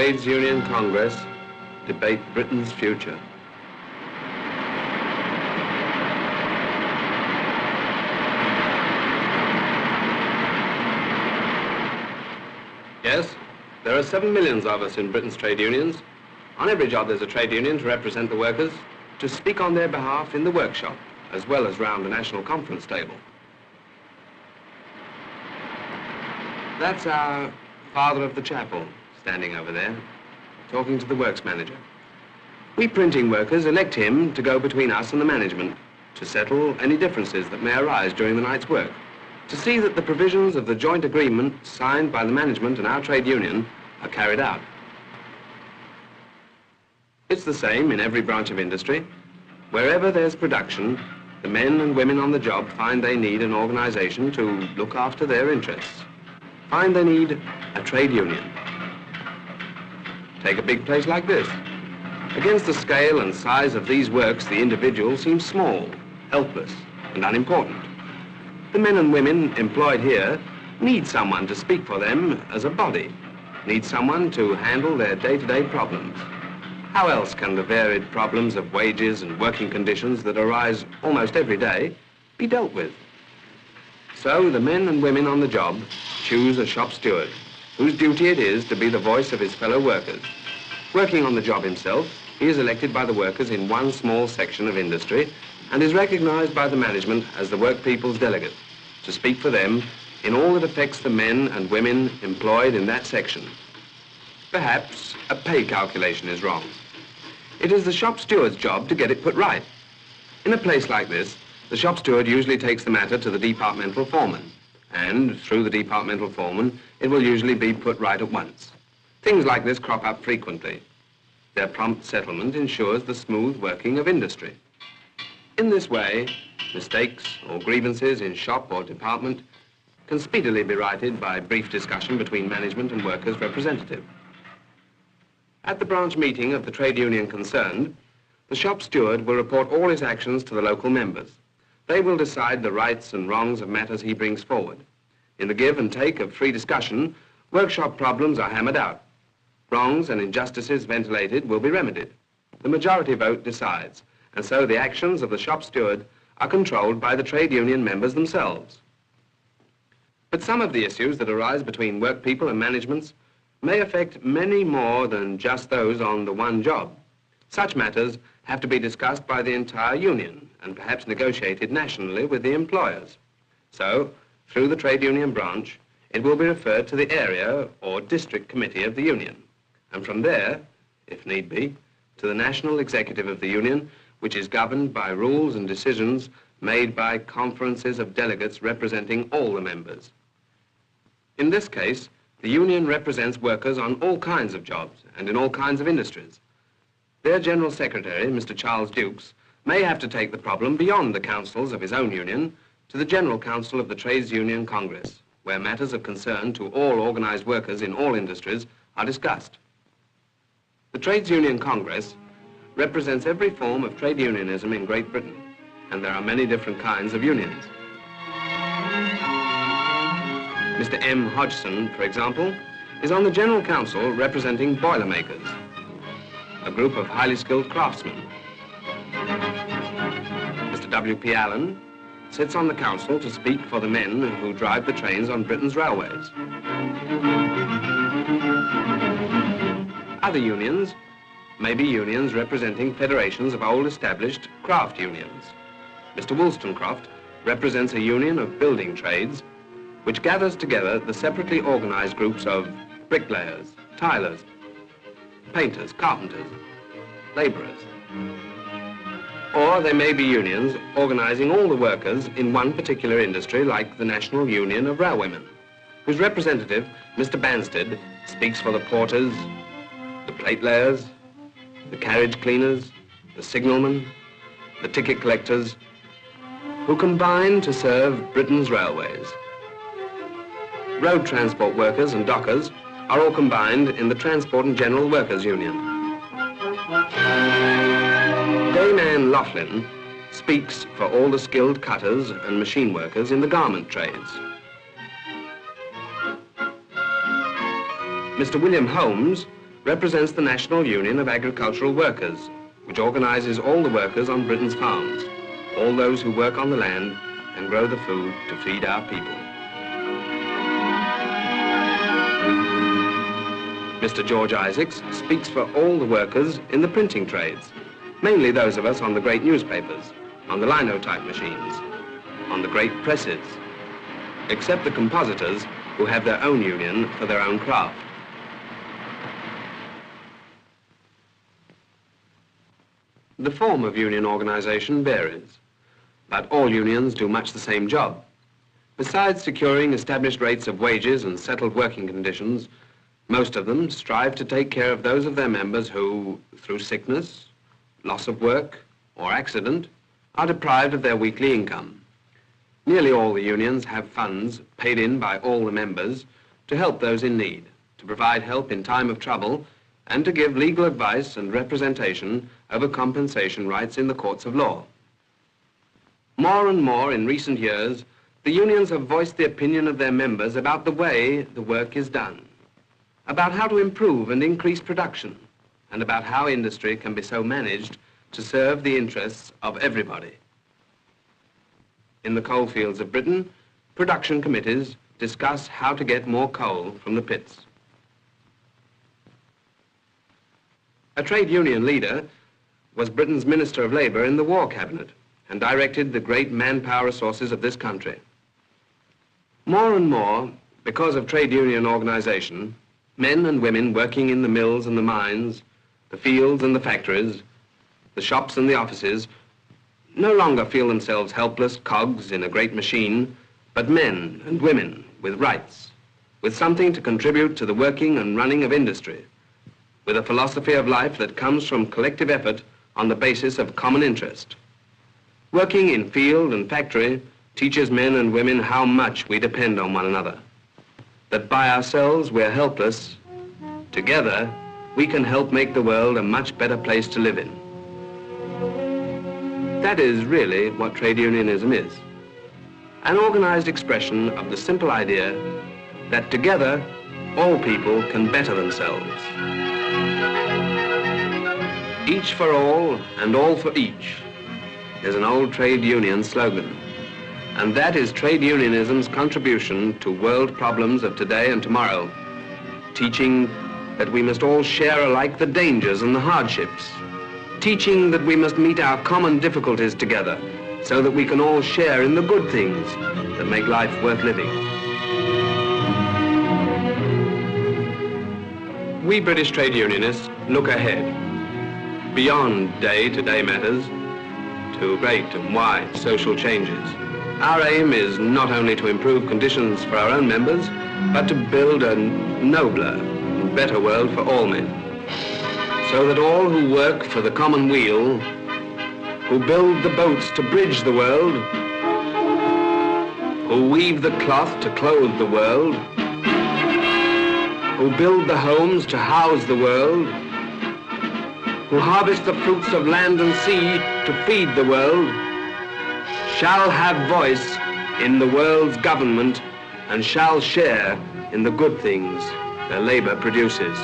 Trades Union Congress debate Britain's future. Yes, there are 7 million of us in Britain's trade unions. On every job there's a trade union to represent the workers, to speak on their behalf in the workshop, as well as round the national conference table. That's our father of the chapel, standing over there, talking to the works manager. We printing workers elect him to go between us and the management, to settle any differences that may arise during the night's work, to see that the provisions of the joint agreement signed by the management and our trade union are carried out. It's the same in every branch of industry. Wherever there's production, the men and women on the job find they need an organization to look after their interests, find they need a trade union. Take a big place like this. Against the scale and size of these works, the individual seems small, helpless, and unimportant. The men and women employed here need someone to speak for them as a body, need someone to handle their day-to-day problems. How else can the varied problems of wages and working conditions that arise almost every day be dealt with? So the men and women on the job choose a shop steward, whose duty it is to be the voice of his fellow workers. Working on the job himself, he is elected by the workers in one small section of industry and is recognized by the management as the workpeople's delegate, to speak for them in all that affects the men and women employed in that section. Perhaps a pay calculation is wrong. It is the shop steward's job to get it put right. In a place like this, the shop steward usually takes the matter to the departmental foreman, and through the departmental foreman, it will usually be put right at once. Things like this crop up frequently. Their prompt settlement ensures the smooth working of industry. In this way, mistakes or grievances in shop or department can speedily be righted by brief discussion between management and workers' representative. At the branch meeting of the trade union concerned, the shop steward will report all his actions to the local members. They will decide the rights and wrongs of matters he brings forward. In the give and take of free discussion, workshop problems are hammered out. Wrongs and injustices ventilated will be remedied. The majority vote decides, and so the actions of the shop steward are controlled by the trade union members themselves. But some of the issues that arise between work people and managements may affect many more than just those on the one job. Such matters have to be discussed by the entire union and perhaps negotiated nationally with the employers. So, through the trade union branch, it will be referred to the area or district committee of the union, and from there, if need be, to the national executive of the union, which is governed by rules and decisions made by conferences of delegates representing all the members. In this case, the union represents workers on all kinds of jobs and in all kinds of industries. Their General Secretary, Mr. Charles Dukes, may have to take the problem beyond the councils of his own union to the General Council of the Trades Union Congress, where matters of concern to all organized workers in all industries are discussed. The Trades Union Congress represents every form of trade unionism in Great Britain, and there are many different kinds of unions. Mr. M. Hodgson, for example, is on the General Council representing boilermakers, a group of highly skilled craftsmen. Mr. W.P. Allen sits on the council to speak for the men who drive the trains on Britain's railways. Other unions may be unions representing federations of old established craft unions. Mr. Wollstonecroft represents a union of building trades which gathers together the separately organized groups of bricklayers, tilers, painters, carpenters, laborers. Or there may be unions organizing all the workers in one particular industry, like the National Union of Railwaymen, whose representative, Mr. Banstead, speaks for the porters, the platelayers, the carriage cleaners, the signalmen, the ticket collectors, who combine to serve Britain's railways. Road transport workers and dockers are all combined in the Transport and General Workers Union. Dame Anne Laughlin speaks for all the skilled cutters and machine workers in the garment trades. Mr. William Holmes represents the National Union of Agricultural Workers, which organizes all the workers on Britain's farms, all those who work on the land and grow the food to feed our people. Mr. George Isaacs speaks for all the workers in the printing trades, mainly those of us on the great newspapers, on the linotype machines, on the great presses, except the compositors who have their own union for their own craft. The form of union organization varies, but all unions do much the same job. Besides securing established rates of wages and settled working conditions, most of them strive to take care of those of their members who, through sickness, loss of work, or accident, are deprived of their weekly income. Nearly all the unions have funds paid in by all the members to help those in need, to provide help in time of trouble, and to give legal advice and representation over compensation rights in the courts of law. More and more in recent years, the unions have voiced the opinion of their members about the way the work is done, about how to improve and increase production, and about how industry can be so managed to serve the interests of everybody. In the coal fields of Britain, production committees discuss how to get more coal from the pits. A trade union leader was Britain's Minister of Labour in the War Cabinet and directed the great manpower resources of this country. More and more, because of trade union organisation, men and women working in the mills and the mines, the fields and the factories, the shops and the offices, no longer feel themselves helpless cogs in a great machine, but men and women with rights, with something to contribute to the working and running of industry, with a philosophy of life that comes from collective effort on the basis of common interest. Working in field and factory teaches men and women how much we depend on one another, that by ourselves we're helpless. Together, we can help make the world a much better place to live in. That is really what trade unionism is, an organized expression of the simple idea that together, all people can better themselves. Each for all and all for each is an old trade union slogan. And that is trade unionism's contribution to world problems of today and tomorrow, teaching that we must all share alike the dangers and the hardships, teaching that we must meet our common difficulties together so that we can all share in the good things that make life worth living. We British trade unionists look ahead, beyond day-to-day matters, to great and wide social changes. Our aim is not only to improve conditions for our own members, but to build a nobler and better world for all men, so that all who work for the common weal, who build the boats to bridge the world, who weave the cloth to clothe the world, who build the homes to house the world, who harvest the fruits of land and sea to feed the world, shall have voice in the world's government and shall share in the good things their labor produces.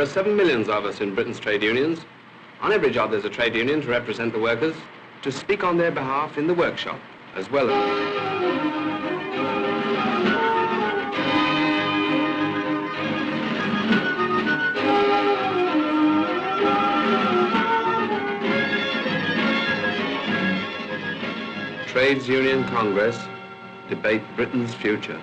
are 7 million of us in Britain's trade unions. On every job, there's a trade union to represent the workers, to speak on their behalf in the workshop, as well as... Trades Union Congress debate Britain's future.